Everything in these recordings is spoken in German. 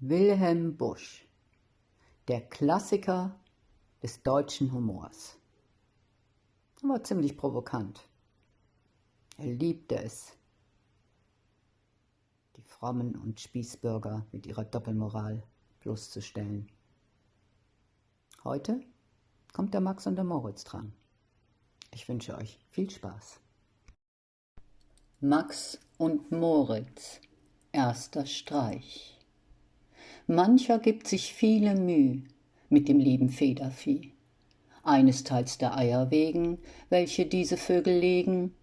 Wilhelm Busch, der Klassiker des deutschen Humors. Er war ziemlich provokant. Er liebte es, die Frommen und Spießbürger mit ihrer Doppelmoral bloßzustellen. Heute kommt der Max und der Moritz dran. Ich wünsche euch viel Spaß. Max und Moritz, erster Streich. Mancher gibt sich viele Müh mit dem lieben Federvieh. Einesteils der Eier wegen, welche diese Vögel legen.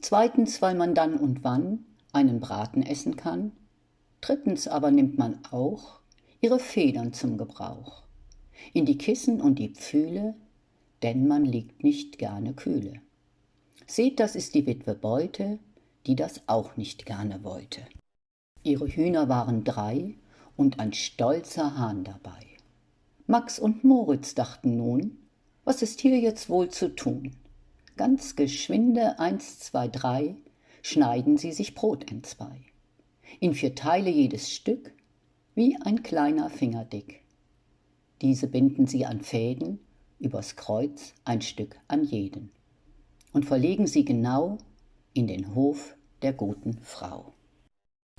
Zweitens, weil man dann und wann einen Braten essen kann. Drittens aber nimmt man auch ihre Federn zum Gebrauch. In die Kissen und die Pfühle, denn man liegt nicht gerne kühle. Seht, das ist die Witwe Beute, die das auch nicht gerne wollte. Ihre Hühner waren 3 und ein stolzer Hahn dabei. Max und Moritz dachten nun, was ist hier jetzt wohl zu tun? Ganz geschwinde 1, 2, 3 schneiden sie sich Brot entzwei. In 4 Teile jedes Stück, wie ein kleiner Finger dick. Diese binden sie an Fäden, übers Kreuz ein Stück an jeden. Und verlegen sie genau in den Hof der guten Frau.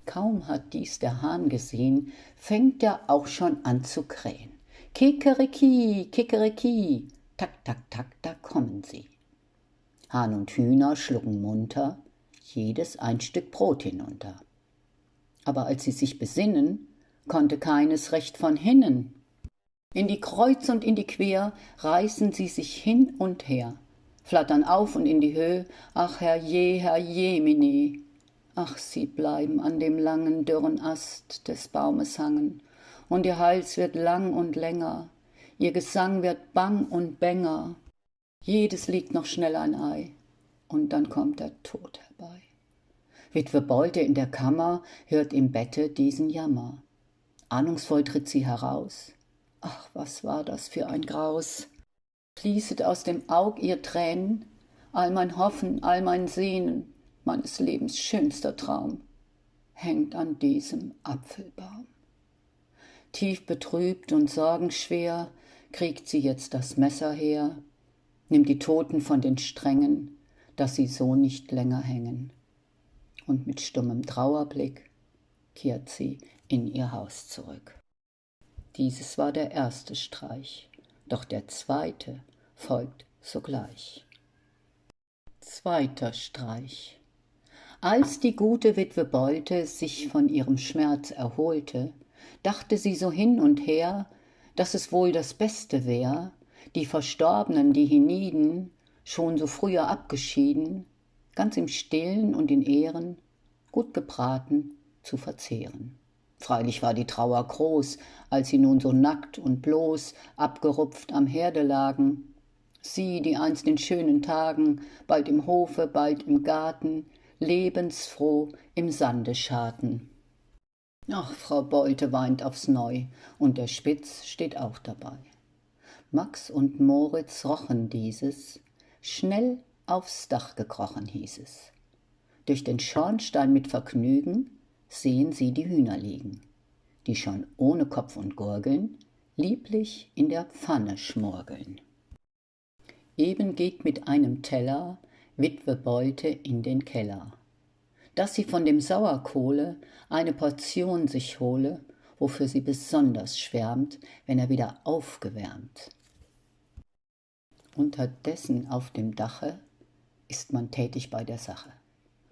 Kaum hat dies der Hahn gesehen, fängt er auch schon an zu krähen. Kikeriki, kikeriki, tak, tak, tak, da kommen sie. Hahn und Hühner schlucken munter, jedes ein Stück Brot hinunter. Aber als sie sich besinnen, konnte keines recht von hinnen. In die Kreuz und in die Quer reißen sie sich hin und her, flattern auf und in die Höhe, ach Herr Jemine. Ach, sie bleiben an dem langen, dürren Ast des Baumes hangen, und ihr Hals wird lang und länger, ihr Gesang wird bang und bänger. Jedes liegt noch schnell ein Ei, und dann kommt der Tod herbei. Witwe Beute in der Kammer hört im Bette diesen Jammer. Ahnungsvoll tritt sie heraus. Ach, was war das für ein Graus! Fließet aus dem Aug ihr Tränen, all mein Hoffen, all mein Sehnen, meines Lebens schönster Traum, hängt an diesem Apfelbaum. Tief betrübt und sorgenschwer kriegt sie jetzt das Messer her, nimmt die Toten von den Strängen, dass sie so nicht länger hängen. Und mit stummem Trauerblick kehrt sie in ihr Haus zurück. Dieses war der erste Streich, doch der zweite folgt sogleich. Zweiter Streich. Als die gute Witwe Beute sich von ihrem Schmerz erholte, dachte sie so hin und her, dass es wohl das Beste wär, die Verstorbenen, die hienieden, schon so früher abgeschieden, ganz im Stillen und in Ehren, gut gebraten, zu verzehren. Freilich war die Trauer groß, als sie nun so nackt und bloß, abgerupft am Herde lagen. Sie, die einst in schönen Tagen, bald im Hofe, bald im Garten, lebensfroh im Sande scharten. Ach, Frau Beute weint aufs Neu, und der Spitz steht auch dabei. Max und Moritz rochen dieses, schnell aufs Dach gekrochen hieß es. Durch den Schornstein mit Vergnügen sehen sie die Hühner liegen, die schon ohne Kopf und Gurgeln lieblich in der Pfanne schmurgeln. Eben geht mit einem Teller Witwe Beute in den Keller, dass sie von dem Sauerkohle eine Portion sich hole, wofür sie besonders schwärmt, wenn er wieder aufgewärmt. Unterdessen auf dem Dache ist man tätig bei der Sache.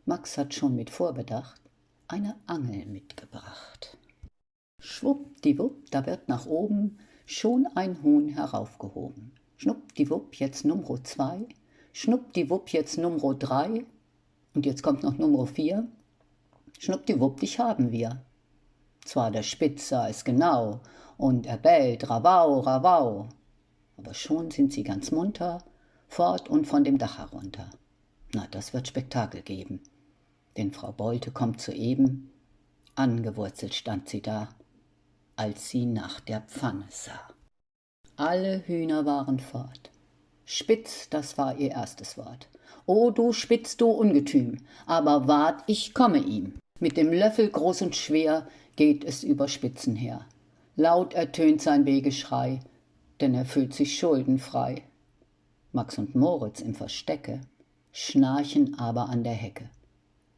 Max hat schon mit Vorbedacht eine Angel mitgebracht. Schwuppdiwupp, da wird nach oben schon ein Huhn heraufgehoben. Schnuppdiwupp, jetzt Nummer 2, schnuppdiwupp, jetzt Nummer 3, und jetzt kommt noch Nummer 4. Schnuppdiwupp, dich haben wir. Zwar der Spitz sah es genau, und er bellt, Rawau, Rawau, aber schon sind sie ganz munter, fort und von dem Dach herunter. Na, das wird Spektakel geben, denn Frau Beute kommt soeben, angewurzelt stand sie da, als sie nach der Pfanne sah. Alle Hühner waren fort. Spitz, das war ihr erstes Wort. O du Spitz, du Ungetüm, aber wart, ich komme ihm. Mit dem Löffel groß und schwer geht es über Spitzen her. Laut ertönt sein Wehgeschrei, denn er fühlt sich schuldenfrei. Max und Moritz im Verstecke schnarchen aber an der Hecke.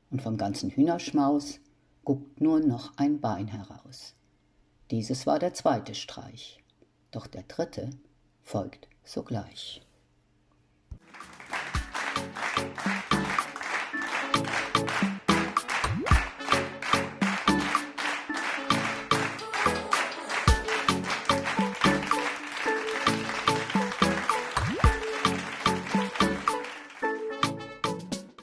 Und vom ganzen Hühnerschmaus guckt nur noch ein Bein heraus. Dieses war der zweite Streich, doch der dritte folgt sogleich.